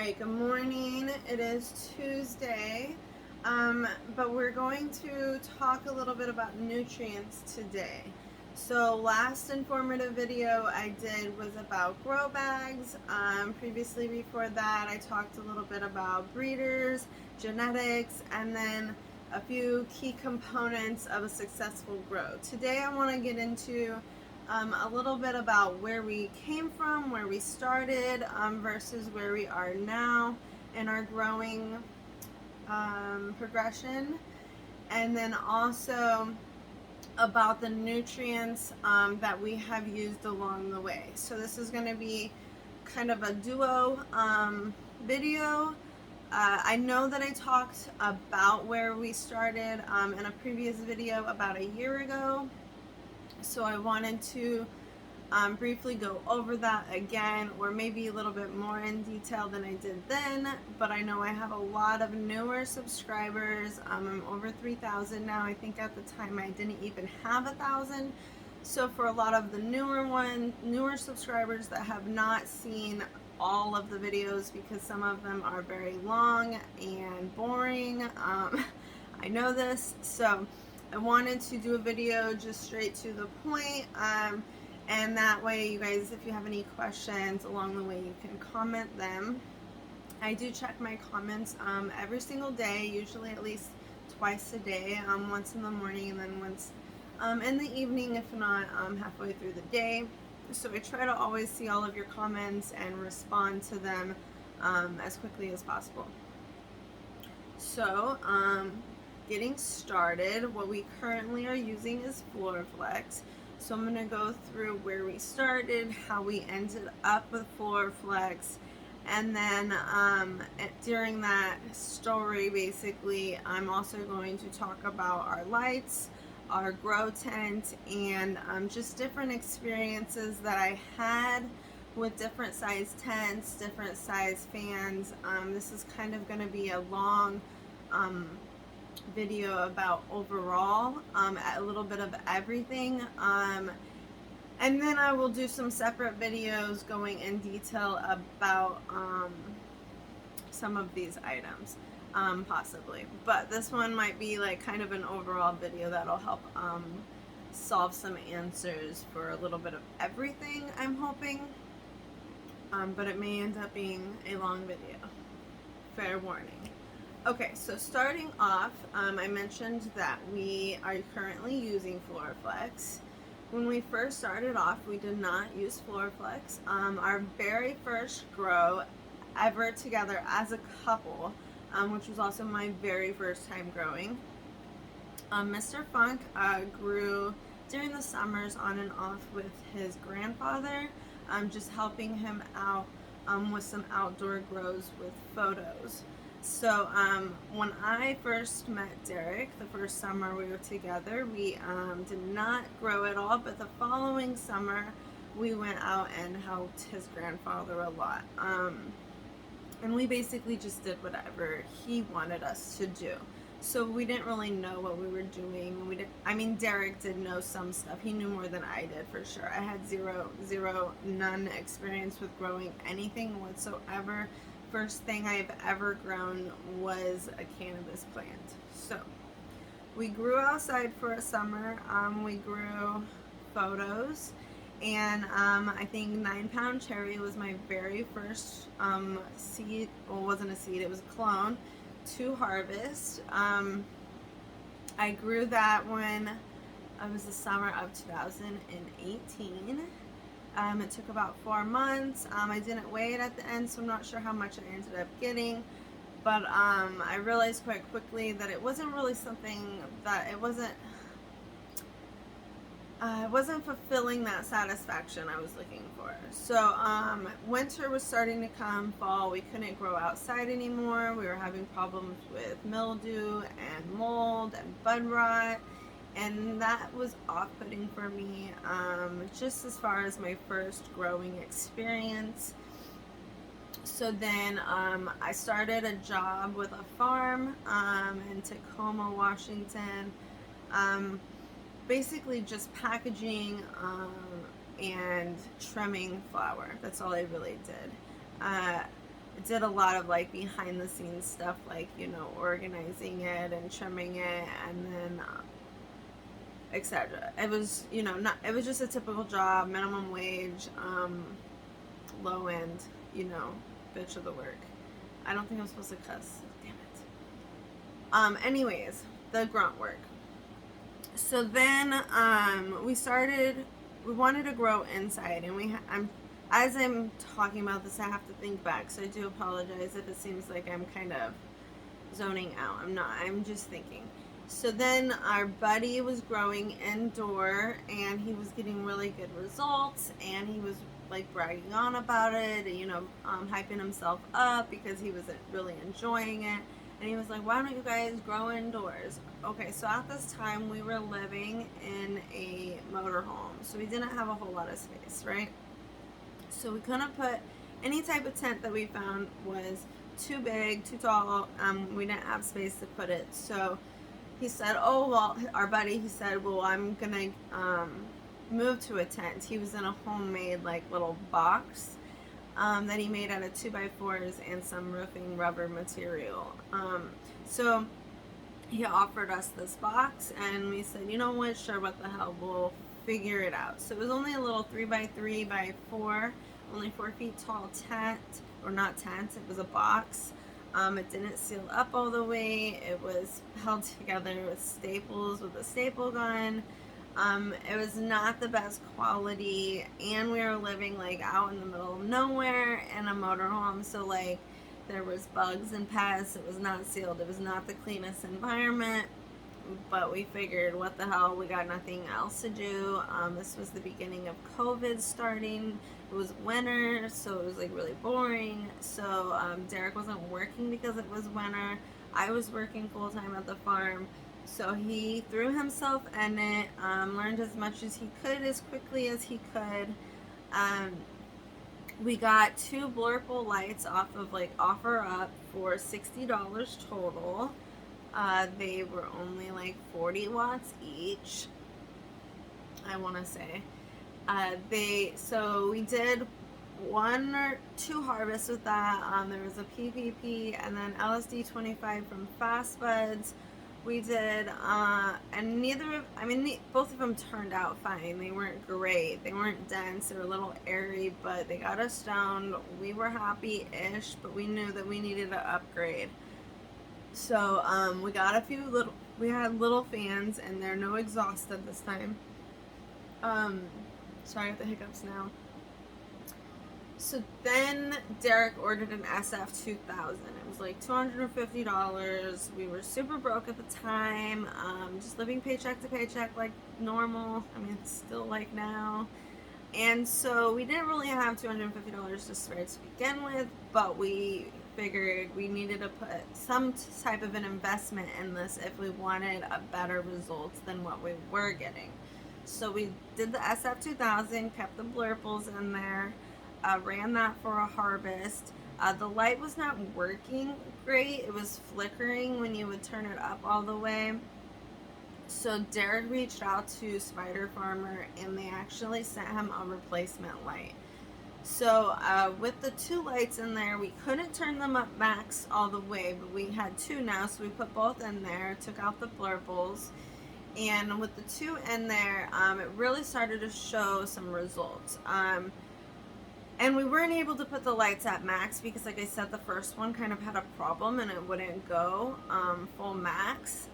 Alright, good morning. It is Tuesday, but we're going to talk a little bit about nutrients today. So last informative video I did was about grow bags. Previously before that I talked a little bit about breeders, genetics, and then a few key components of a successful grow. Today I want to get into a little bit about where we came from, where we started, versus where we are now in our growing progression, and then also about the nutrients that we have used along the way. So this is going to be kind of a duo video. I know that I talked about where we started in a previous video about a year ago. So I wanted to briefly go over that again, or maybe a little bit more in detail than I did then, but I know I have a lot of newer subscribers. I'm over 3,000 now. I think at the time I didn't even have 1,000. So for a lot of the newer subscribers that have not seen all of the videos, because some of them are very long and boring, I know this, so I wanted to do a video just straight to the point, and that way you guys, if you have any questions along the way, you can comment them. I do check my comments every single day, usually at least twice a day, once in the morning and then once in the evening, if not halfway through the day. So I try to always see all of your comments and respond to them as quickly as possible. So getting started, what we currently are using is FloraFlex. So I'm going to go through where we started, how we ended up with FloraFlex, and then during that story, basically, I'm also going to talk about our lights, our grow tent, and just different experiences that I had with different size tents, different size fans. This is kind of going to be a long video about overall, a little bit of everything, and then I will do some separate videos going in detail about some of these items, possibly, but this one might be like kind of an overall video that'll help solve some answers for a little bit of everything, I'm hoping, but it may end up being a long video, fair warning. Okay, so starting off, I mentioned that we are currently using FloraFlex. When we first started off, we did not use FloraFlex. Our very first grow ever together as a couple, which was also my very first time growing. Mr. Funk grew during the summers on and off with his grandfather, just helping him out with some outdoor grows with photos. So when I first met Derek, the first summer we were together, we did not grow at all, but the following summer we went out and helped his grandfather a lot. And we basically just did whatever he wanted us to do. So we didn't really know what we were doing. I mean, Derek did know some stuff. He knew more than I did, for sure. I had none experience with growing anything whatsoever. First thing I've ever grown was a cannabis plant. So we grew outside for a summer. We grew photos, and I think 9-pound cherry was my very first seed. Well, it wasn't a seed, it was a clone to harvest. I grew that when it was the summer of 2018. It took about 4 months. I didn't weigh it at the end, so I'm not sure how much I ended up getting, but I realized quite quickly that it wasn't really something that it wasn't fulfilling that satisfaction I was looking for. So winter was starting to come, fall, we couldn't grow outside anymore. We were having problems with mildew and mold and bud rot, and that was off-putting for me, just as far as my first growing experience. So then I started a job with a farm in Tacoma, Washington, basically just packaging and trimming flower. That's all I really did. did a lot of like behind the scenes stuff, like, you know, organizing it and trimming it, and then etc. It was, you know, not, it was just a typical job, minimum wage, low end, you know, bitch of the work. I don't think I'm supposed to cuss. Damn it. Anyways, the grunt work. So then we wanted to grow inside, and as I'm talking about this, I have to think back, so I do apologize if it seems like I'm kind of zoning out. I'm not, I'm just thinking. So then our buddy was growing indoor, and he was getting really good results, and he was like bragging on about it, you know, hyping himself up because he wasn't really enjoying it. And he was like, why don't you guys grow indoors? Okay, so at this time we were living in a motorhome, so we didn't have a whole lot of space, right? So we couldn't put any type of tent that we found was too big, too tall. We didn't have space to put it. So he said, oh, well, our buddy, he said, well, I'm gonna move to a tent. He was in a homemade like little box that he made out of 2x4s and some roofing rubber material. So he offered us this box, and we said, you know what, sure, what the hell, we'll figure it out. So it was only a little 3x3x4, only 4 feet tall tent, or not tent, it was a box. It didn't seal up all the way. It was held together with staples, with a staple gun. It was not the best quality, and we were living like out in the middle of nowhere in a motorhome, so like there was bugs and pests. It was not sealed. It was not the cleanest environment, but we figured, what the hell, we got nothing else to do. This was the beginning of COVID starting. It was winter, so it was like really boring. So Derek wasn't working because it was winter. I was working full-time at the farm. So he threw himself in it, learned as much as he could, as quickly as he could. We got 2 blurple lights off of like OfferUp for $60 total. They were only like 40 watts each, I want to say. So we did 1 or 2 harvests with that. There was a PPP and then LSD 25 from Fast Buds. We did, and both of them turned out fine. They weren't great. They weren't dense. They were a little airy, but they got us stoned. We were happy-ish, but we knew that we needed to upgrade. So, we got a few we had little fans, and they're no exhaust at this time. Sorry with the hiccups now. So then Derek ordered an SF2000. It was like $250. We were super broke at the time, just living paycheck to paycheck like normal. I mean, it's still like now. And so we didn't really have $250 to spare to begin with, but we figured we needed to put some type of an investment in this if we wanted a better results than what we were getting. So we did the SF2000, kept the blurples in there, ran that for a harvest. The light was not working great. It was flickering when you would turn it up all the way. So Derek reached out to Spider Farmer, and they actually sent him a replacement light. So with the 2 lights in there, we couldn't turn them up max all the way, but we had 2 now, so we put both in there, took out the blurples, and with the 2 in there, it really started to show some results. And we weren't able to put the lights at max because, like I said, the first one kind of had a problem and it wouldn't go full max.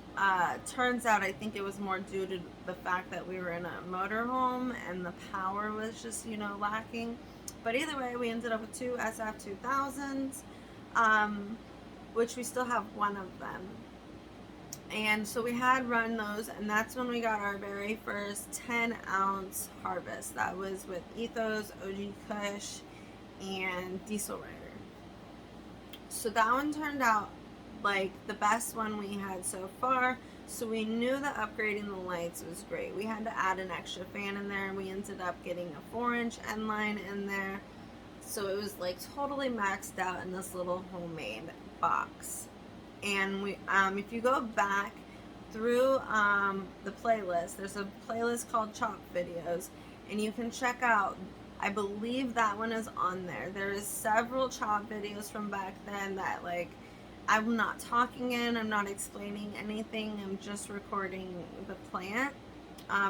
Turns out I think it was more due to the fact that we were in a motorhome and the power was just, you know, lacking. But either way, we ended up with 2 SF2000s, which we still have 1 of them. And so we had run those, and that's when we got our very first 10-ounce harvest. That was with Ethos, OG Kush, and Diesel Rider. So that one turned out like the best one we had so far. So we knew that upgrading the lights was great. We had to add an extra fan in there, and we ended up getting a 4-inch end line in there. So it was like totally maxed out in this little homemade box. And we, if you go back through the playlist, there's a playlist called Chop Videos, and you can check out I believe that one is on there. There is several chop videos from back then that, like, I'm not talking in, I'm not explaining anything, I'm just recording the plant.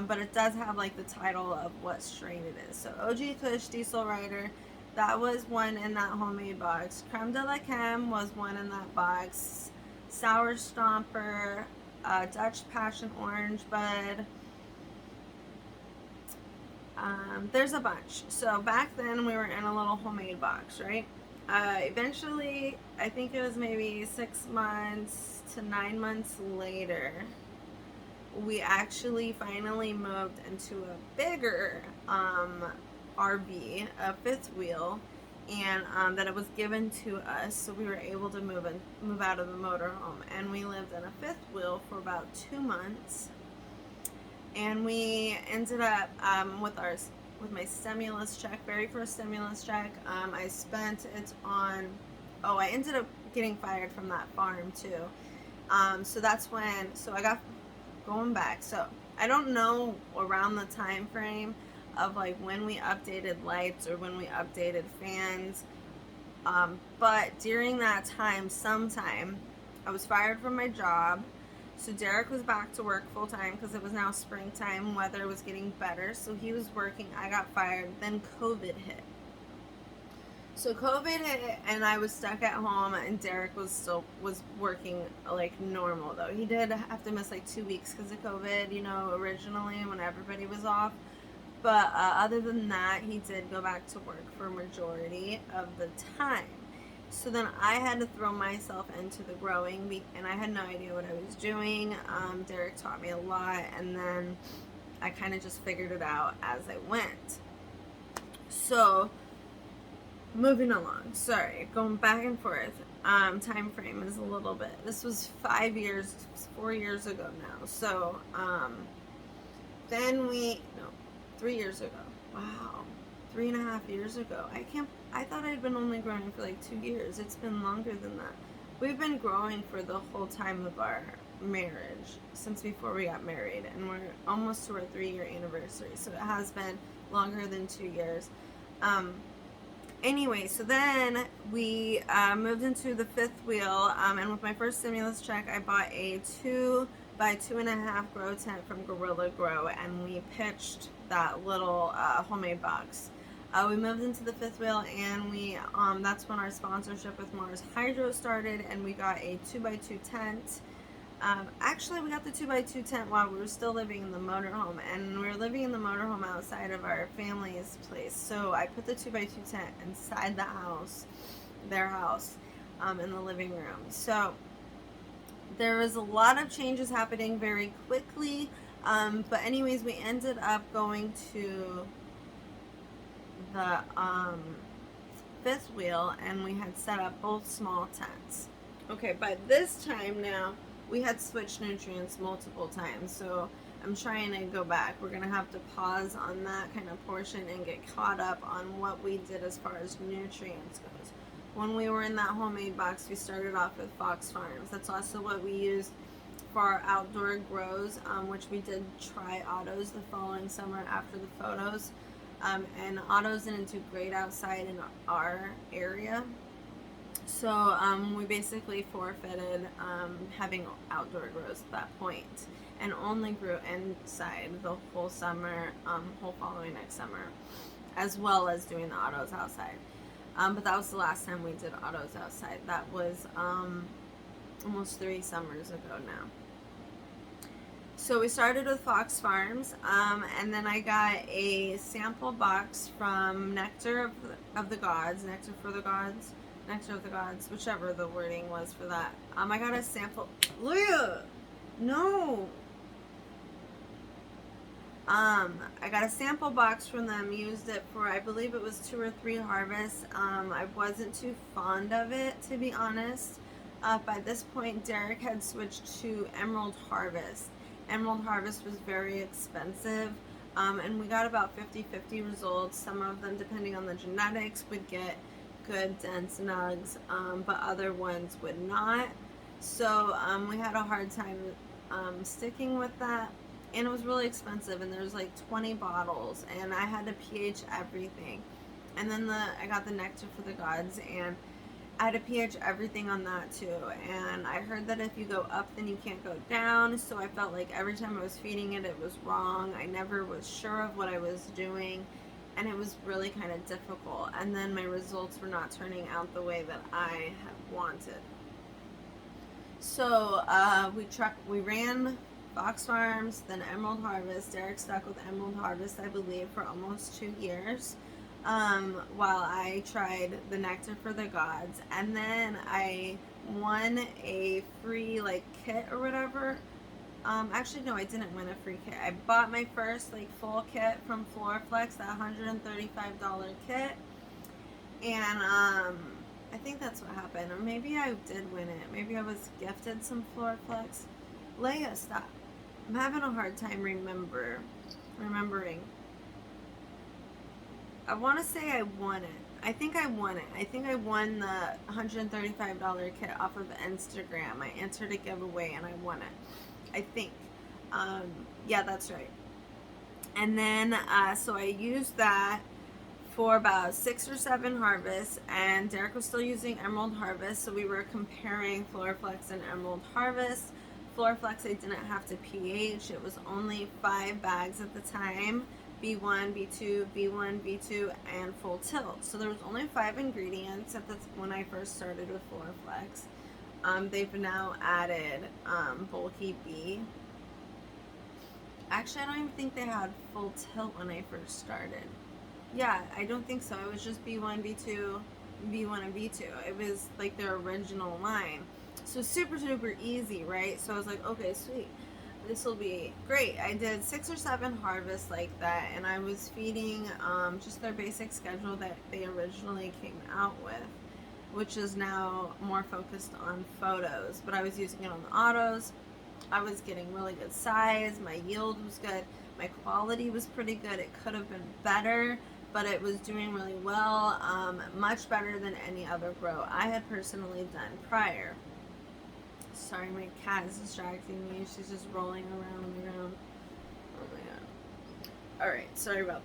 But it does have like the title of what strain it is. So OG Kush, Diesel Rider, that was one in that homemade box. Creme de la Creme was one in that box. Sour Stomper, Dutch Passion Orange Bud. There's a bunch. So back then we were in a little homemade box, right? Eventually, I think it was maybe 6 months to 9 months later, we actually finally moved into a bigger RV, a fifth wheel, and that it was given to us, so we were able to move out of the motorhome, and we lived in a fifth wheel for about 2 months. And we ended up with my stimulus check, very first stimulus check. I spent it on. Oh, I ended up getting fired from that farm too. So that's when. So I got going back. So I don't know around the time frame of like when we updated lights or when we updated fans. But during that time, sometime I was fired from my job. So Derek was back to work full time because it was now springtime. Weather was getting better, so he was working. I got fired. Then COVID hit. So COVID hit, and I was stuck at home, and Derek was working like normal though. He did have to miss like 2 weeks because of COVID, you know, originally when everybody was off. But other than that, he did go back to work for a majority of the time. So then I had to throw myself into the growing, and I had no idea what I was doing. Derek taught me a lot, and then I kind of just figured it out as I went. So, moving along. Sorry, going back and forth. Time frame is a little bit. This was 4 years ago now. So, then 3 years ago. Wow. 3.5 years ago. I thought I'd been only growing for like 2 years. It's been longer than that. We've been growing for the whole time of our marriage, since before we got married, and we're almost to our 3-year anniversary, so it has been longer than 2 years. Anyway, so then we moved into the fifth wheel, and with my first stimulus check, I bought a 2 by 2.5 grow tent from Gorilla Grow, and we pitched that little homemade box. We moved into the fifth wheel, and we that's when our sponsorship with MARSHYDRO started, and we got a 2x2 tent. Actually, we got the 2x2 tent while we were still living in the motorhome, and we were living in the motorhome outside of our family's place. So I put the 2x2 tent inside the house, their house, in the living room. So there was a lot of changes happening very quickly, but anyways, we ended up going to the fifth wheel, and we had set up both small tents. Okay, by this time now, we had switched nutrients multiple times, so I'm trying to go back. We're gonna have to pause on that kind of portion and get caught up on what we did as far as nutrients goes. When we were in that homemade box, we started off with Fox Farms. That's also what we used for our outdoor grows, which we did try autos the following summer after the photos. And autos didn't do great outside in our area. So we basically forfeited having outdoor grows at that point, and only grew inside the whole summer, whole following next summer, as well as doing the autos outside. But that was the last time we did autos outside. That was almost 3 summers ago now. So we started with Fox Farms, and then I got a sample box from Nectar of the Gods, Nectar of the Gods, whichever the wording was for that. I got a sample. Leah, no. I got a sample box from them. Used it for, I believe it was 2 or 3 harvests. I wasn't too fond of it, to be honest. By this point, Derek had switched to Emerald Harvest. Emerald Harvest was very expensive, and we got about 50-50 results. Some of them, depending on the genetics, would get good dense nugs, but other ones would not. So we had a hard time sticking with that. and it was really expensive, and there's like 20 bottles, and I had to pH everything. And then I got the Nectar for the Gods, and I had to pH everything on that too. And I heard that if you go up, then you can't go down. So I felt like every time I was feeding it, it was wrong. I never was sure of what I was doing, and it was really kind of difficult. And then my results were not turning out the way that I had wanted. So we ran Fox Farms, then Emerald Harvest. Derek stuck with Emerald Harvest, I believe, for almost 2 years. While I tried the Nectar for the Gods, and then I won a free like kit or whatever. Actually no, I didn't win a free kit. I bought my first like full kit from Floraflex, that $135 kit, and I think that's what happened, or maybe I did win it. Maybe I was gifted some Floraflex. Leia, stop! I'm having a hard time remembering. I want to say I won it. I think I won it. I think I won the $135 kit off of Instagram. I entered a giveaway and I won it. I think. Yeah, that's right. And then, so I used that for about 6 or 7 harvests, and Derek was still using Emerald Harvest, so we were comparing Floraflex and Emerald Harvest. Floraflex I didn't have to pH. It was only 5 bags at the time. B1, B2, B1, B2, and full tilt. So there was only 5 ingredients when I first started with Floraflex. They've now added bulky B. Actually, I don't even think they had full tilt when I first started. Yeah, I don't think so. It was just B1, B2, B1, and B2. It was like their original line. So super, super easy, right? So I was like, okay, sweet. This will be great. I did 6 or 7 harvests like that, and I was feeding just their basic schedule that they originally came out with, which is now more focused on photos. But I was using it on the autos. I was getting really good size. My yield was good. My quality was pretty good. It could have been better, but it was doing really well, much better than any other grow I had personally done prior. Sorry, my cat is distracting me. She's just rolling around on the ground. Oh my god. Alright, sorry about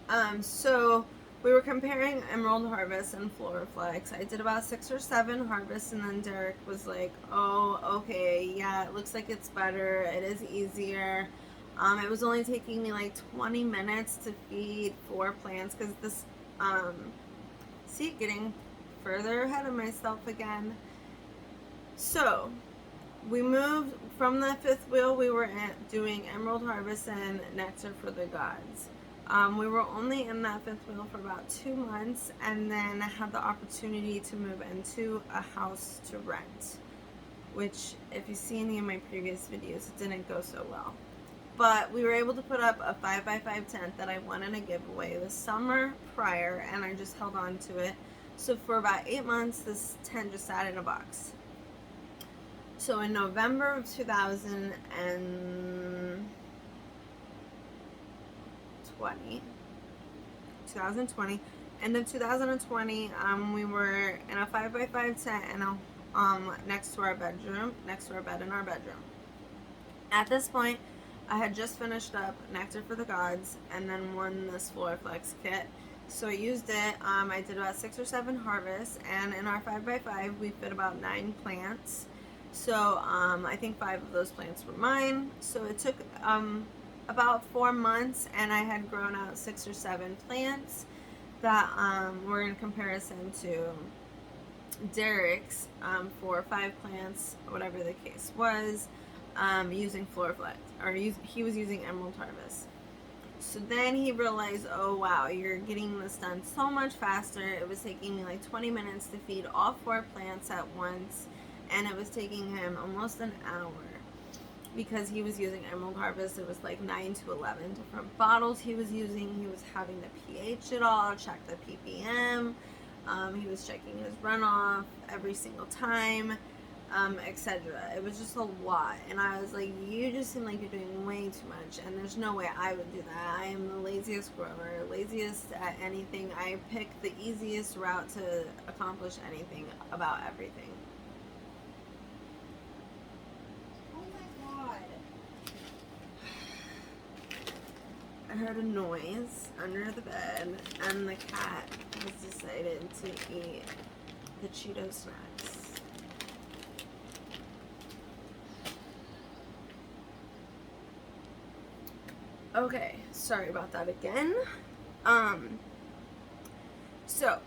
that. So we were comparing Emerald Harvest and Floraflex. I did about 6 or 7 harvests, and then Derek was like, oh, okay, yeah, it looks like it's better. It is easier. It was only taking me like 20 minutes to feed 4 plants, because this, see, getting further ahead of myself again. So we moved from the 5th wheel. We were doing Emerald Harvest and Nectar for the Gods. We were only in that 5th wheel for about 2 months, and then I had the opportunity to move into a house to rent, which, if you see any of my previous videos, it didn't go so well. But we were able to put up a 5x5 tent that I won in a giveaway the summer prior, and I just held on to it. So for about 8 months, this tent just sat in a box. So in November of 2020, end of 2020, we were in a 5x5 tent and next to our bedroom, next to our bed in our bedroom. At this point, I had just finished up Nectar for the Gods and then won this Floraflex kit. So I used it. I did about 6 or 7 harvests, and in our 5x5 we fit about 9 plants. So I think 5 of those plants were mine. So it took about 4 months, and I had grown out 6 or 7 plants that were in comparison to Derek's 4 or 5 plants, whatever the case was, using Floraflex, or he was using Emerald Harvest. So then he realized, oh wow, you're getting this done so much faster. It was taking me like 20 minutes to feed all 4 plants at once, and it was taking him almost an hour because he was using Emerald Harvest. It was like 9 to 11 different bottles he was using. He was having to pH it all, check the ppm. He was checking his runoff every single time, etc. It was just a lot, and I was like, you just seem like you're doing way too much, and there's no way I would do that. I am the laziest grower, laziest at anything. I pick the easiest route to accomplish anything about everything. I heard a noise under the bed, and the cat has decided to eat the Cheeto snacks. Okay, sorry about that again. So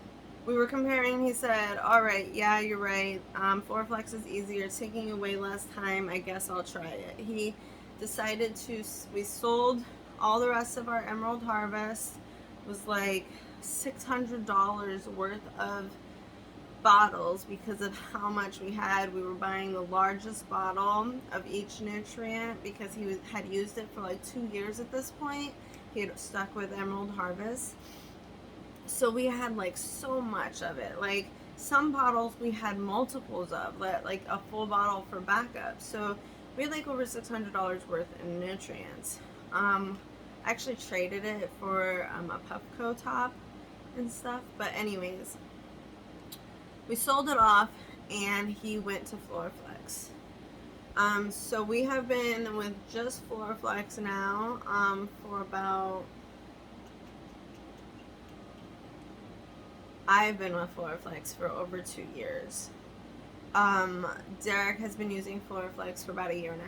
we were comparing. He said, all right, yeah, you're right. FloraFlex is easier, taking you way less time. I guess I'll try it. He decided to, we sold all the rest of our Emerald Harvest. It was like $600 worth of bottles because of how much we had. We were buying the largest bottle of each nutrient because he had used it for like 2 years at this point. He had stuck with Emerald Harvest. So we had like so much of it. Like some bottles we had multiples of, like a full bottle for backup. So we had like over $600 worth in nutrients. I actually traded it for a Puffco top and stuff. But anyways, we sold it off and he went to FloraFlex. So we have been with just FloraFlex now for about... I've been with FloraFlex for over 2 years. Derek has been using FloraFlex for about 1.5 years.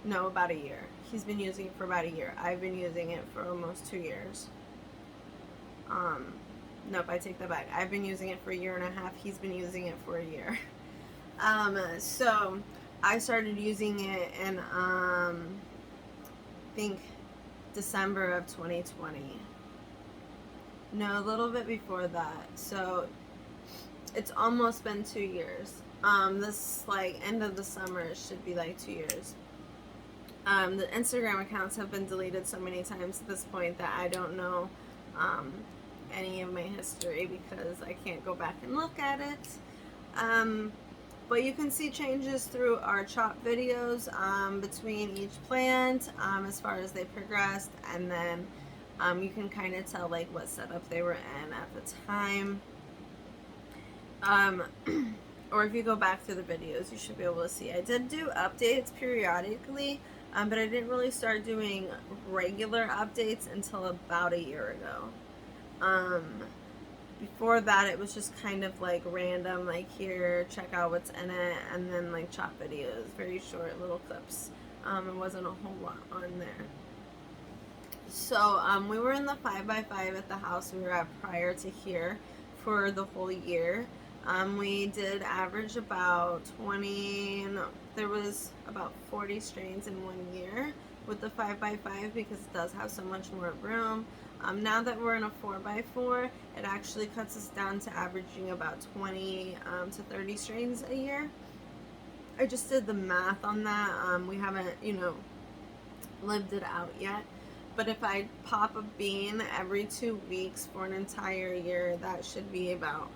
No, about a year. He's been using it for about a year. I've been using it for almost 2 years. Nope, I take that back. I've been using it for 1.5 years. He's been using it for a year. So I started using it in, I think December of 2020. No, a little bit before that. So it's almost been 2 years. This like end of the summer, it should be like 2 years. The Instagram accounts have been deleted so many times at this point that I don't know any of my history because I can't go back and look at it. But you can see changes through our chop videos between each plant as far as they progressed, and then you can kind of tell like what setup they were in at the time. Or if you go back through the videos, you should be able to see. I did do updates periodically, but I didn't really start doing regular updates until about a year ago. Before that, it was just kind of like random, like here, check out what's in it, and then like chop videos, very short little clips. It wasn't a whole lot on there. So we were in the 5x5 at the house we were at prior to here for the whole year. We did average about 20, no, there was about 40 strains in 1 year with the 5x5 because it does have so much more room. Now that we're in a 4x4, it actually cuts us down to averaging about 20 to 30 strains a year. I just did the math on that. We haven't, lived it out yet. But if I pop a bean every 2 weeks for an entire year, that should be about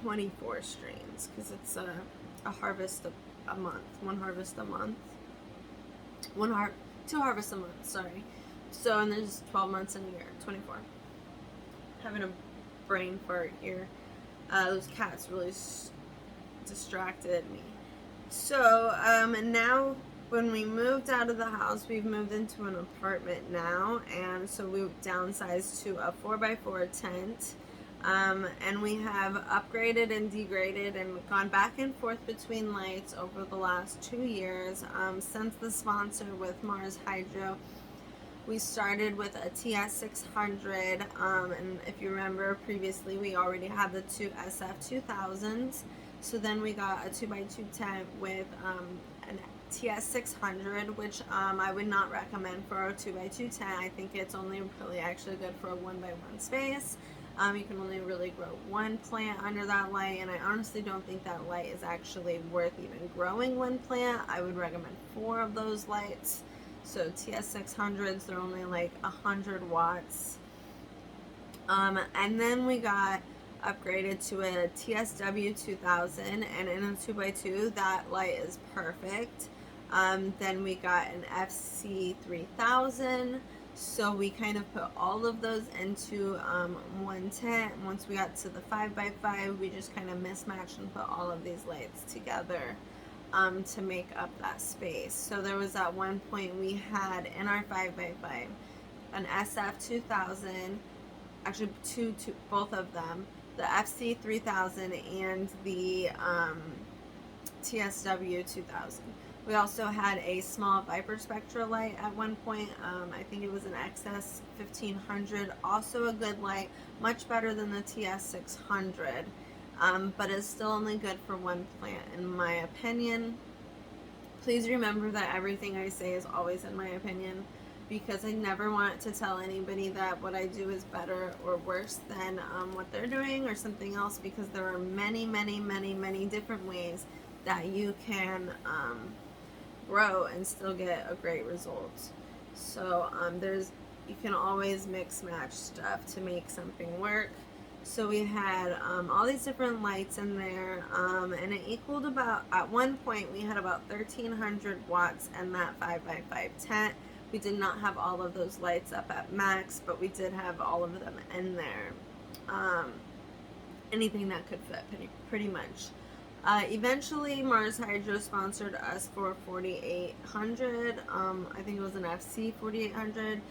24 strains because it's a harvest a month. One harvest a month. Two harvests a month, sorry. So, and there's 12 months in a year, 24. Having a brain fart here. Those cats really distracted me. So, now when we moved out of the house, we've moved into an apartment now, and so we downsized to a 4x4 tent. And we have upgraded and degraded and gone back and forth between lights over the last 2 years. Since the sponsor with MARSHYDRO, we started with a TS600, and if you remember previously, we already had the two SF2000s. So then we got a 2x2 tent with an TS600, which I would not recommend for a 2x2 tent. I think it's only really actually good for a 1x1 space. You can only really grow one plant under that light, and I honestly don't think that light is actually worth even growing one plant. I would recommend 4 of those lights. So TS600s, they're only like 100 watts. And then we got upgraded to a TSW2000, and in a 2x2, that light is perfect. Then we got an FC3000. So we kind of put all of those into one tent. Once we got to the 5x5, we just kind of mismatched and put all of these lights together. to make up that space. So there was at one point we had in our 5x5 an SF2000, actually both of them, the FC3000 and the TSW2000. We also had a small Viper Spectra light at one point. I think it was an XS 1500, also a good light, much better than the TS600, but it's still only good for one plant in my opinion. Please remember that everything I say is always in my opinion, because I never want to tell anybody that what I do is better or worse than what they're doing or something else, because there are many different ways that you can grow and still get a great result. So you can always mix match stuff to make something work. So we had all these different lights in there, and it equaled about, at one point we had about 1300 watts in that 5x5 tent. We did not have all of those lights up at max, but we did have all of them in there. Anything that could fit, pretty much. Eventually, MARSHYDRO sponsored us for 4800. I think it was an FC 4800,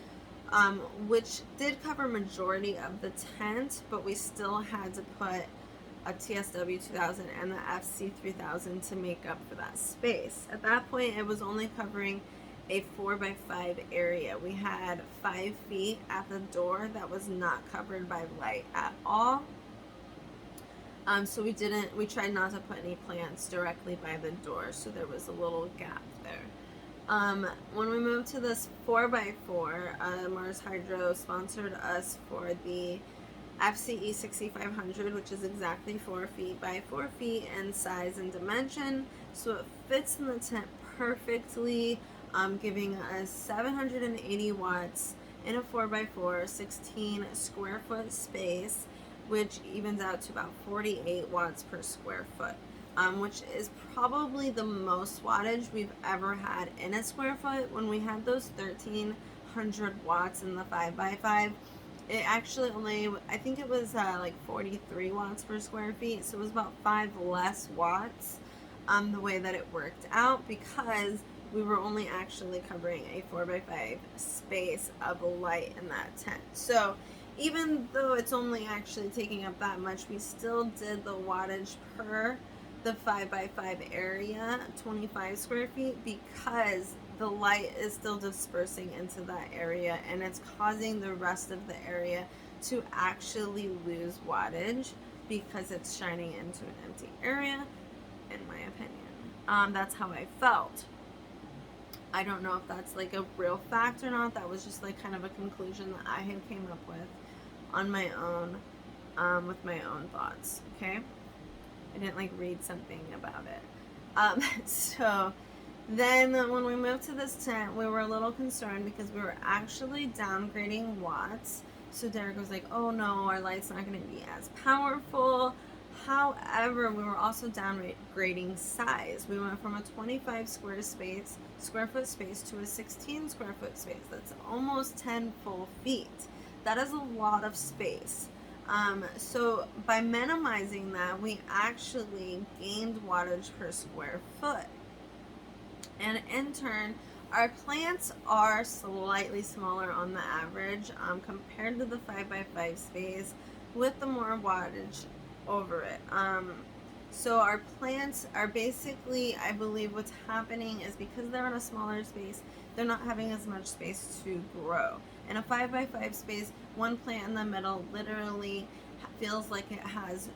which did cover majority of the tent, but we still had to put a TSW 2000 and the FC 3000 to make up for that space. At that point, it was only covering a 4x5 area. We had 5 feet at the door that was not covered by light at all. So we tried not to put any plants directly by the door, so there was a little gap there. When we moved to this 4x4, MARSHYDRO sponsored us for the FCE 6500, which is exactly 4 feet by 4 feet in size and dimension, so it fits in the tent perfectly, giving us 780 watts in a 4x4, 16 square foot space, which evens out to about 48 watts per square foot, which is probably the most wattage we've ever had in a square foot. When we had those 1300 watts in the 5x5, it actually only, I think it was like 43 watts per square feet, so it was about 5 less watts, the way that it worked out, because we were only actually covering a 4x5 space of light in that tent. So even though it's only actually taking up that much, we still did the wattage per the 5x5 area, 25 square feet, because the light is still dispersing into that area and it's causing the rest of the area to actually lose wattage because it's shining into an empty area, in my opinion. That's how I felt. I don't know if that's like a real fact or not. That was just like kind of a conclusion that I had came up with on my own, with my own thoughts, okay? I didn't like read something about it. So then when we moved to this tent, we were a little concerned because we were actually downgrading watts. So Derek was like, oh no, our light's not going to be as powerful. However, we were also downgrading size. We went from a 25 square foot space to a 16 square foot space. That's almost 10 full feet. That is a lot of space. So by minimizing that, we actually gained wattage per square foot. And in turn, our plants are slightly smaller on the average compared to the 5x5 space with the more wattage over it. So our plants are basically, I believe what's happening is because they're in a smaller space, they're not having as much space to grow. In a 5x5 space, one plant in the middle literally feels like it has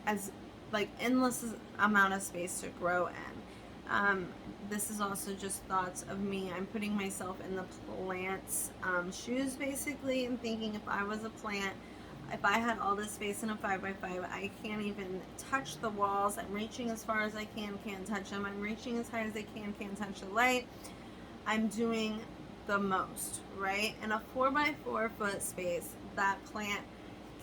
as like endless amount of space to grow in. This is also just thoughts of me. I'm putting myself in the plant's shoes basically, and thinking if I was a plant, if I had all this space in a 5x5, I can't even touch the walls. I'm reaching as far as I can, can't touch them. I'm reaching as high as I can, can't touch the light. I'm doing the most, right? In a 4x4 foot space, that plant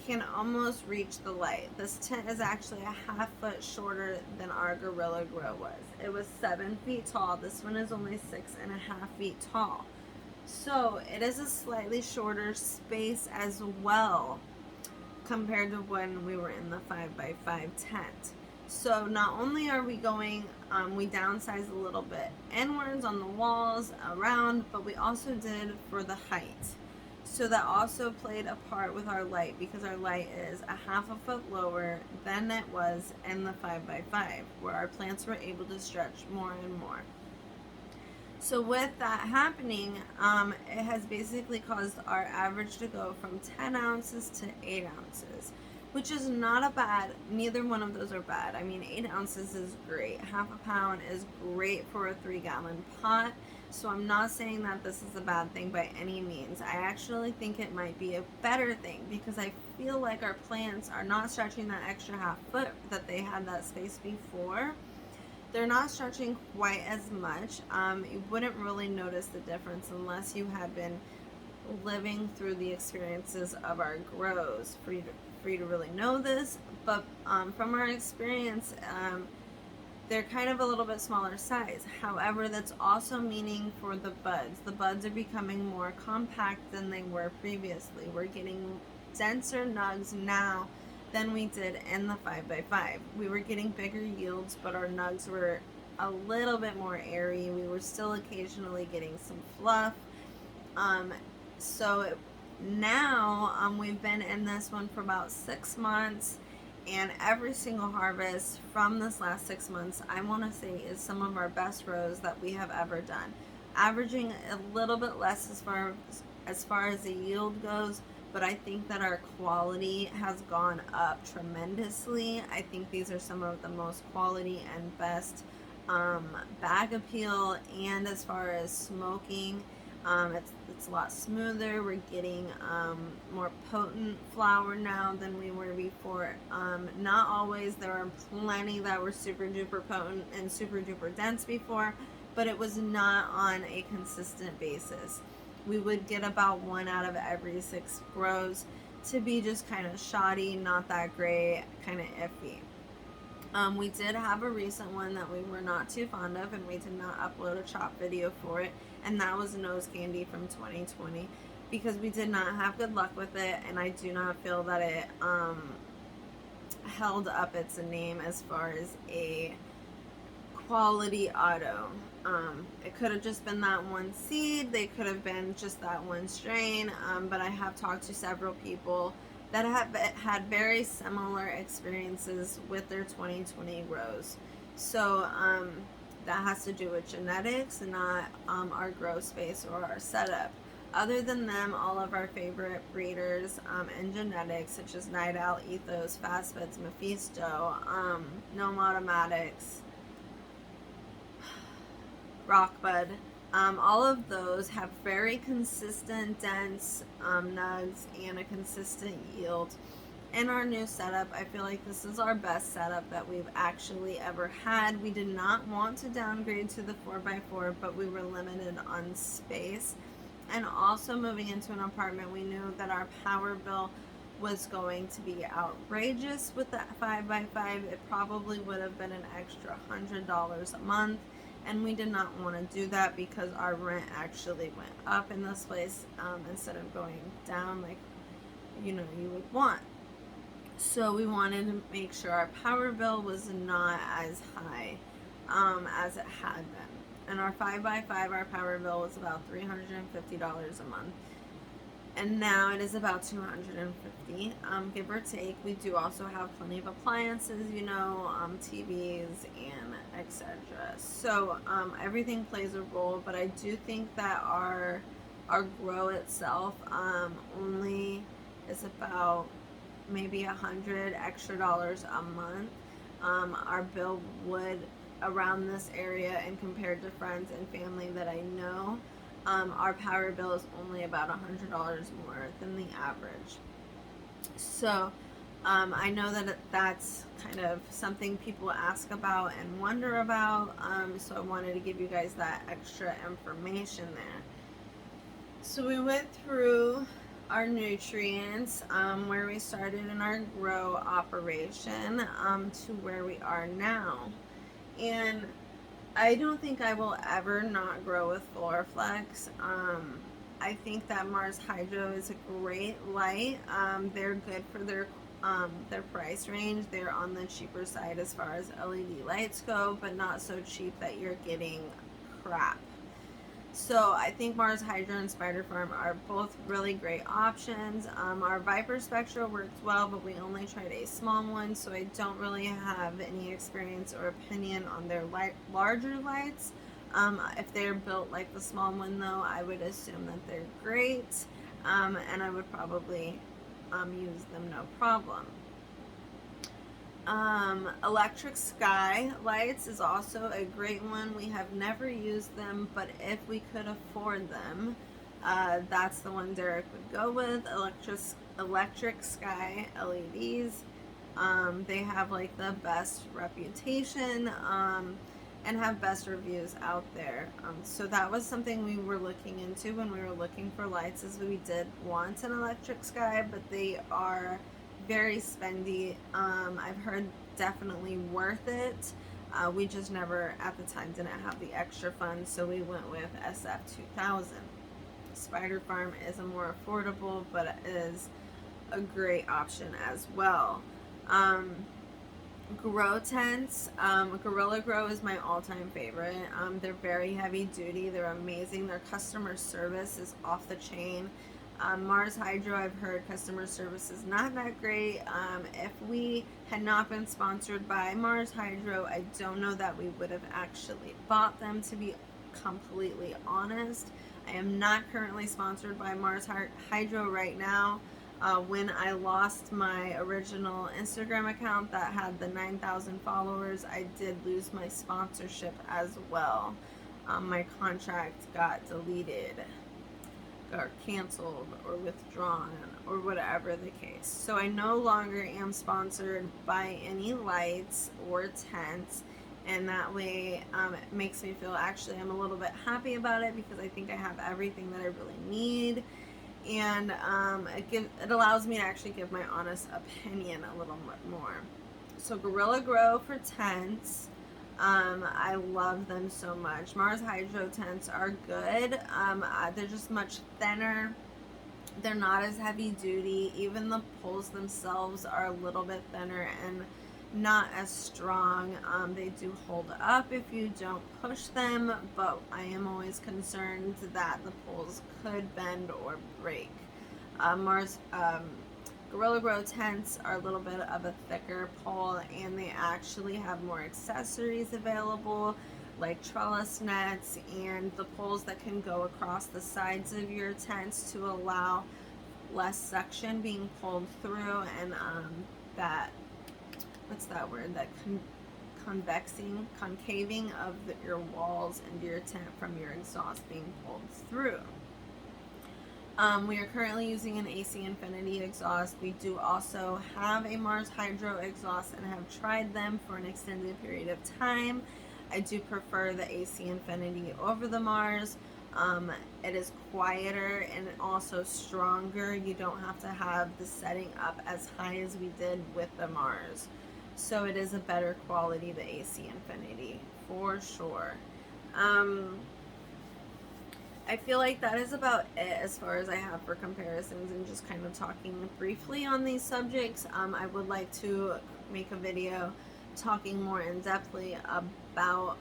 can almost reach the light. This tent is actually a half foot shorter than our Gorilla Grow was. It was 7 feet tall. This one is only 6.5 feet tall. So it is a slightly shorter space as well compared to when we were in the 5x5 tent. So not only are we going, we downsized a little bit inwards on the walls around, but we also did for the height. So that also played a part with our light, because our light is a half a foot lower than it was in the 5x5, where our plants were able to stretch more and more. So with that happening, it has basically caused our average to go from 10 ounces to 8 ounces, which is not a bad, neither one of those are bad. I mean, 8 ounces is great. Half a pound is great for a 3-gallon pot. So I'm not saying that this is a bad thing by any means. I actually think it might be a better thing, because I feel like our plants are not stretching that extra half foot that they had that space before. They're not stretching quite as much. You wouldn't really notice the difference unless you had been living through the experiences of our grows for you to really know this. But from our experience, they're kind of a little bit smaller size. However, that's also meaning for the buds. The buds are becoming more compact than they were previously. We're getting denser nugs now than we did in the 5x5. We were getting bigger yields, but our nugs were a little bit more airy. We were still occasionally getting some fluff. So now we've been in this one for about 6 months, and every single harvest from this last 6 months, I want to say, is some of our best rows that we have ever done. Averaging a little bit less as far as the yield goes, but I think that our quality has gone up tremendously. I think these are some of the most quality and best bag appeal, and as far as smoking, it's a lot smoother. We're getting more potent flower now than we were before. Not always. There are plenty that were super duper potent and super duper dense before, but it was not on a consistent basis. We would get about 1 out of every 6 grows to be just kind of shoddy, not that great, kind of iffy. We did have a recent one that we were not too fond of, and we did not upload a chop video for it, and that was Nose Candy from 2020, because we did not have good luck with it, and I do not feel that it held up its name as far as a quality auto. It could have just been that one seed, they could have been just that one strain, but I have talked to several people that have had very similar experiences with their 2020 grows. So that has to do with genetics and not our grow space or our setup. Other than them, all of our favorite breeders and genetics, such as Night Owl, Ethos, Fastfits, Mephisto, Gnome Automatics, Rockbud, all of those have very consistent, dense nugs and a consistent yield. In our new setup, I feel like this is our best setup that we've actually ever had. We did not want to downgrade to the 4x4, but we were limited on space. And also moving into an apartment, we knew that our power bill was going to be outrageous with that 5x5. It probably would have been an extra $100 a month. And we did not want to do that because our rent actually went up in this place instead of going down like you would want. So we wanted to make sure our power bill was not as high as it had been. And our 5x5, our power bill was about $350 a month. And now it is about $250, give or take. We do also have plenty of appliances, TVs and etc. So everything plays a role, but I do think that our grow itself only is about maybe $100 extra a month. Our bill would around this area, and compared to friends and family that I know, our power bill is only about $100 more than the average. So I know that that's kind of something people ask about and wonder about, so I wanted to give you guys that extra information there. So we went through our nutrients, where we started in our grow operation, to where we are now. And I don't think I will ever not grow with Floraflex. I think that MARSHYDRO is a great light. They're good for their their price range. They're on the cheaper side as far as LED lights go, but not so cheap that you're getting crap. So I think MARSHYDRO and Spider Farm are both really great options. Our Viper Spectra works well, but we only tried a small one, so I don't really have any experience or opinion on their larger lights. If they're built like the small one though, I would assume that they're great, and I would probably use them no problem. Electric sky lights is also a great one. We have never used them, but if we could afford them, that's the one Derek would go with. Electric sky LEDs. They have like the best reputation, and have best reviews out there. So that was something we were looking into when we were looking for lights, is we did want an electric sky, but they are very spendy. I've heard definitely worth it. We just never at the time didn't have the extra funds, so we went with SF2000. Spider Farm is a more affordable, but it is a great option as well. Grow tents. Gorilla Grow is my all-time favorite. They're very heavy duty. They're amazing. Their customer service is off the chain. MARSHYDRO, I've heard customer service is not that great. If we had not been sponsored by MARSHYDRO, I don't know that we would have actually bought them, to be completely honest. I am not currently sponsored by MARSHYDRO right now. When I lost my original Instagram account that had the 9,000 followers, I did lose my sponsorship as well. My contract got deleted, or canceled, or withdrawn, or whatever the case. So I no longer am sponsored by any lights or tents, and that way it makes me feel, actually I'm a little bit happy about it, because I think I have everything that I really need, and it allows me to actually give my honest opinion a little bit more. So Gorilla Grow for tents, I love them so much. MARSHYDRO tents are good. They're just much thinner. They're not as heavy duty. Even the poles themselves are a little bit thinner and not as strong. They do hold up if you don't push them, but I am always concerned that the poles could bend or break. Gorilla Grow tents are a little bit of a thicker pole, and they actually have more accessories available, like trellis nets and the poles that can go across the sides of your tents to allow less suction being pulled through, and that, what's that word, that concaving of your walls and your tent from your exhaust being pulled through. We are currently using an AC Infinity exhaust. We do also have a MARSHYDRO exhaust and have tried them for an extended period of time. I do prefer the AC Infinity over the Mars. It is quieter and also stronger. You don't have to have the setting up as high as we did with the Mars. So it is a better quality, the AC Infinity, for sure. I feel like that is about it as far as I have for comparisons and just kind of talking briefly on these subjects. I would like to make a video talking more in-depthly about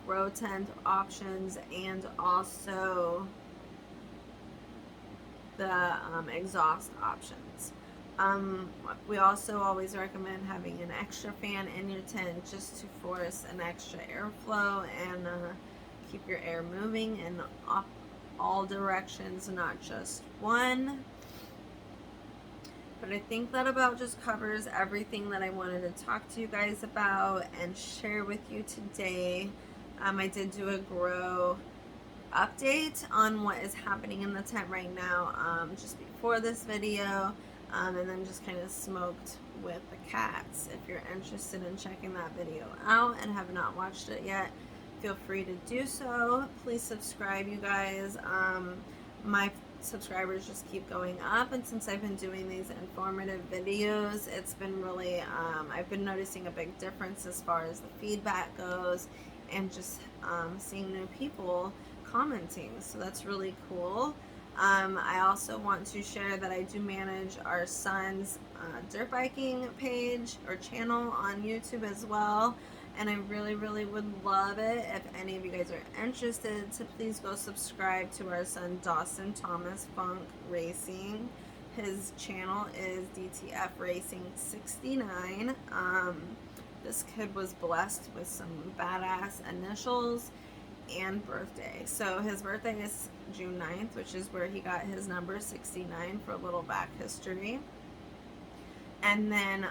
grow tent options, and also the exhaust options. We also always recommend having an extra fan in your tent, just to force an extra airflow and keep your air moving in all directions, not just one. But I think that about just covers everything that I wanted to talk to you guys about and share with you today. I did do a grow update on what is happening in the tent right now, just before this video, and then just kind of smoked with the cats. If you're interested in checking that video out and have not watched it yet, feel free to do so. Please subscribe, you guys. My subscribers just keep going up, and since I've been doing these informative videos, it's been really, I've been noticing a big difference as far as the feedback goes, and just seeing new people commenting, so that's really cool. I also want to share that I do manage our son's dirt biking page or channel on YouTube as well. And I really would love it if any of you guys are interested to please go subscribe to our son Dawson Thomas Funk Racing. His channel is DTF Racing 69. This kid was blessed with some badass initials and birthday. So his birthday is June 9th, which is where he got his number 69 for a little back history. And then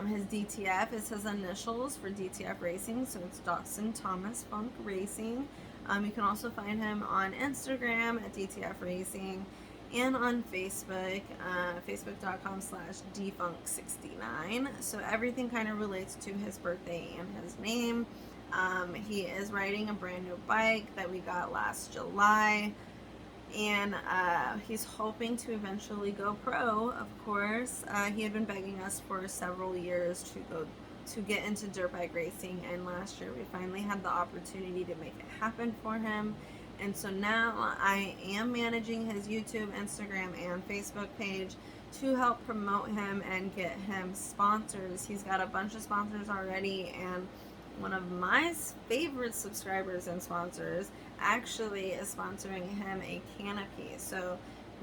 his DTF is his initials for DTF Racing, so it's Dawson Thomas Funk Racing. You can also find him on Instagram at DTF Racing and on Facebook, facebook.com/DFunk69. So everything kind of relates to his birthday and his name. He is riding a brand new bike that we got last July. And he's hoping to eventually go pro, of course. He had been begging us for several years to get into dirt bike racing, and last year we finally had the opportunity to make it happen for him. And so now I am managing his YouTube, Instagram, and Facebook page to help promote him and get him sponsors. He's got a bunch of sponsors already, and one of my favorite subscribers and sponsors actually is sponsoring him a canopy. So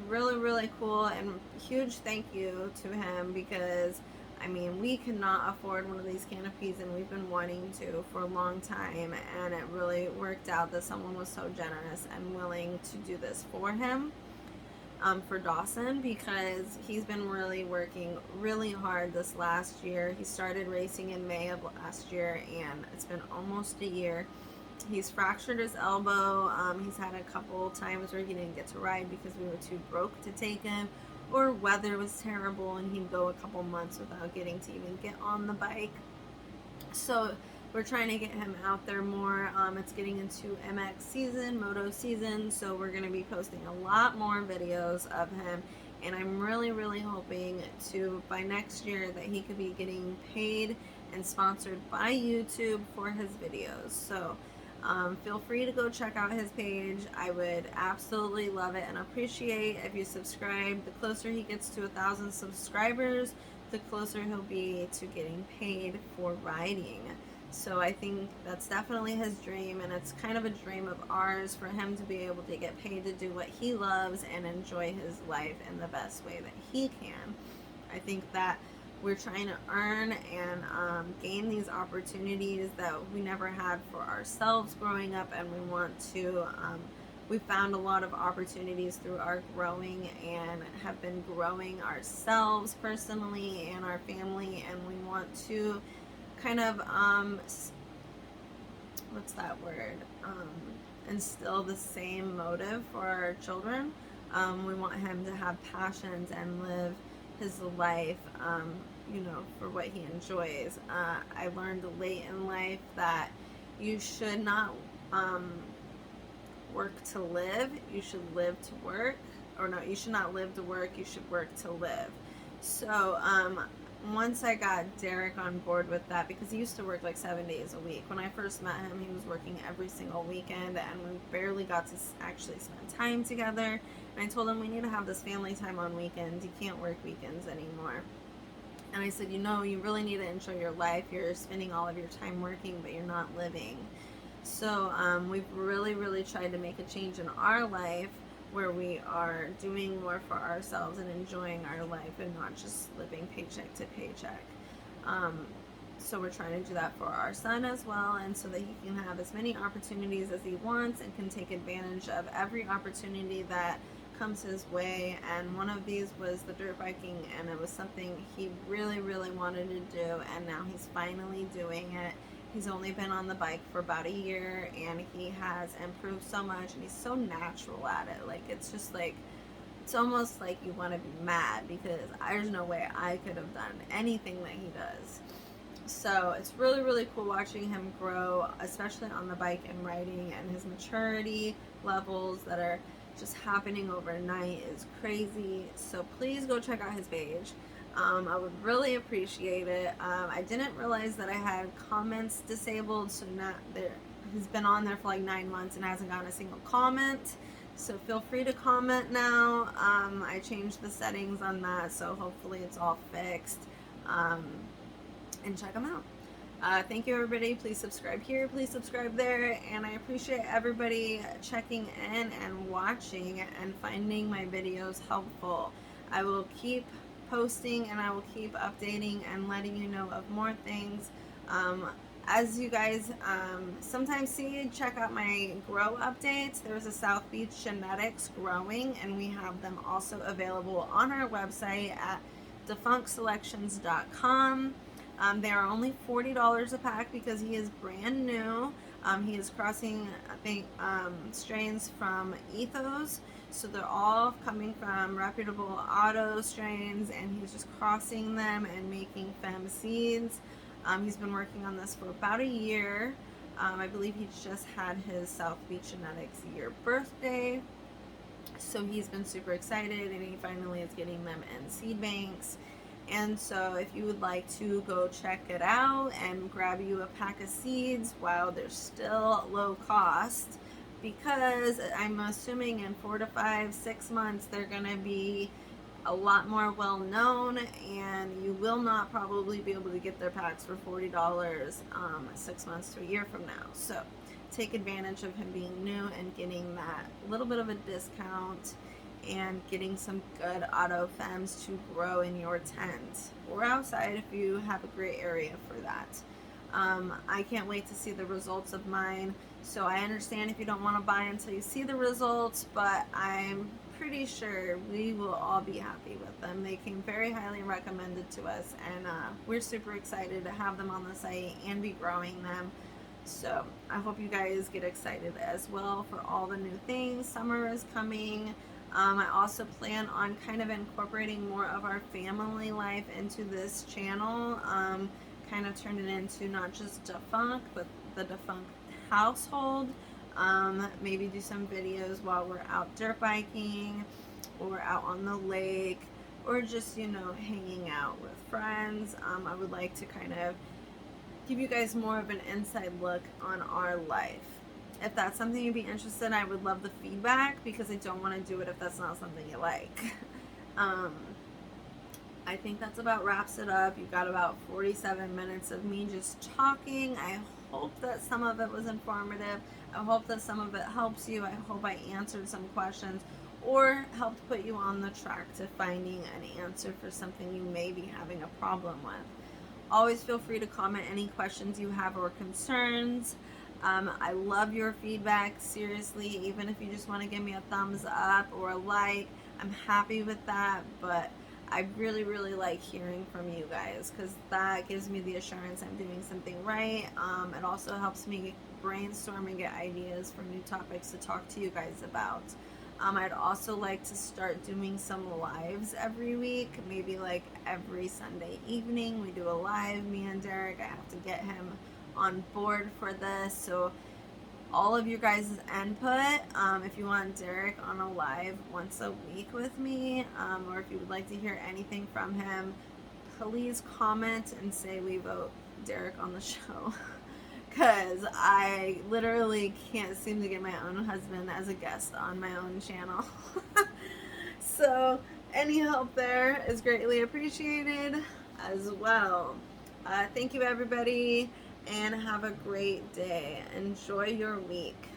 really cool, and huge thank you to him, because I mean, we could not afford one of these canopies, and we've been wanting to for a long time, and it really worked out that someone was so generous and willing to do this for him. For Dawson, because he's been really working really hard this last year. He started racing in May of last year, and it's been almost a year. He's fractured his elbow. He's had a couple times where he didn't get to ride because we were too broke to take him, or weather was terrible and he'd go a couple months without getting to even get on the bike. So we're trying to get him out there more. It's getting into MX season, moto season, so we're going to be posting a lot more videos of him. And I'm really hoping to, by next year, that he could be getting paid and sponsored by YouTube for his videos. So feel free to go check out his page. I would absolutely love it and appreciate if you subscribe. The closer he gets to 1,000 subscribers, the closer he'll be to getting paid for riding. So I think that's definitely his dream, and it's kind of a dream of ours for him to be able to get paid to do what he loves and enjoy his life in the best way that he can. I think that we're trying to earn and gain these opportunities that we never had for ourselves growing up, and we want to we found a lot of opportunities through our growing, and have been growing ourselves personally and our family, and we want to kind of what's that word, instill the same motive for our children. We want him to have passions and live his life you know, for what he enjoys. I learned late in life that you should not work to live, you should live to work. Or no, you should not live to work, you should work to live. So once I got Derek on board with that, because he used to work like 7 days a week. When I first met him, he was working every single weekend, and we barely got to actually spend time together. And I told him, we need to have this family time on weekends. You can't work weekends anymore. And I said, you know, you really need to enjoy your life. You're spending all of your time working, but you're not living. So we've really tried to make a change in our life, where we are doing more for ourselves and enjoying our life, and not just living paycheck to paycheck. So we're trying to do that for our son as well, and so that he can have as many opportunities as he wants and can take advantage of every opportunity that comes his way. And one of these was the dirt biking, and it was something he really wanted to do, and now he's finally doing it. He's only been on the bike for about a year, and he has improved so much, and he's so natural at it. Like, it's just like, it's almost like you want to be mad, because there's no way I could have done anything that he does. So it's really cool watching him grow, especially on the bike and riding, and his maturity levels that are just happening overnight is crazy. So please go check out his page. I would really appreciate it. I didn't realize that I had comments disabled, so not there. He's been on there for like 9 months and hasn't gotten a single comment. So feel free to comment now. I changed the settings on that, so hopefully it's all fixed. And check them out. Thank you, everybody. Please subscribe here, please subscribe there, and I appreciate everybody checking in and watching and finding my videos helpful. I will keep posting and I will keep updating and letting you know of more things. As you guys sometimes see, check out my grow updates. There's a South Beach Genetics growing, and we have them also available on our website at DAFUNKselections.com. They are only $40 a pack because he is brand new. He is crossing, I think, strains from Ethos. So they're all coming from reputable auto strains, and he's just crossing them and making fem seeds. He's been working on this for about a year. I believe he just had his South Beach Genetics year birthday. So he's been super excited, and he finally is getting them in seed banks. And so if you would like to go check it out and grab you a pack of seeds while they're still low cost, because I'm assuming in 4 to 5, 6 months they're going to be a lot more well known, and you will not probably be able to get their packs for $40 6 months to a year from now. So take advantage of him being new and getting that little bit of a discount and getting some good auto fems to grow in your tent or outside if you have a great area for that. I can't wait to see the results of mine. So I understand if you don't want to buy until you see the results, but I'm pretty sure we will all be happy with them. They came very highly recommended to us, and we're super excited to have them on the site and be growing them. So I hope you guys get excited as well for all the new things. Summer is coming. I also plan on kind of incorporating more of our family life into this channel, kind of turn it into not just Defunk, but the Defunk household. Maybe do some videos while we're out dirt biking or out on the lake, or just, you know, hanging out with friends. I would like to kind of give you guys more of an inside look on our life. If that's something you'd be interested in, I would love the feedback, because I don't want to do it if that's not something you like. I think that's about wraps it up. You got about 47 minutes of me just talking. I hope that some of it was informative. I hope that some of it helps you. I hope I answered some questions or helped put you on the track to finding an answer for something you may be having a problem with. Always feel free to comment any questions you have or concerns. I love your feedback, seriously. Even if you just want to give me a thumbs up or a like, I'm happy with that. But I really, really like hearing from you guys, because that gives me the assurance I'm doing something right. It also helps me brainstorm and get ideas for new topics to talk to you guys about. I'd also like to start doing some lives every week, maybe like every Sunday evening we do a live, me and Derek. I have to get him on board for this, so all of you guys' input, if you want Derek on a live once a week with me, or if you would like to hear anything from him, please comment and say we vote Derek on the show. Because I literally can't seem to get my own husband as a guest on my own channel. So any help there is greatly appreciated as well. Thank you, everybody, and have a great day. Enjoy your week.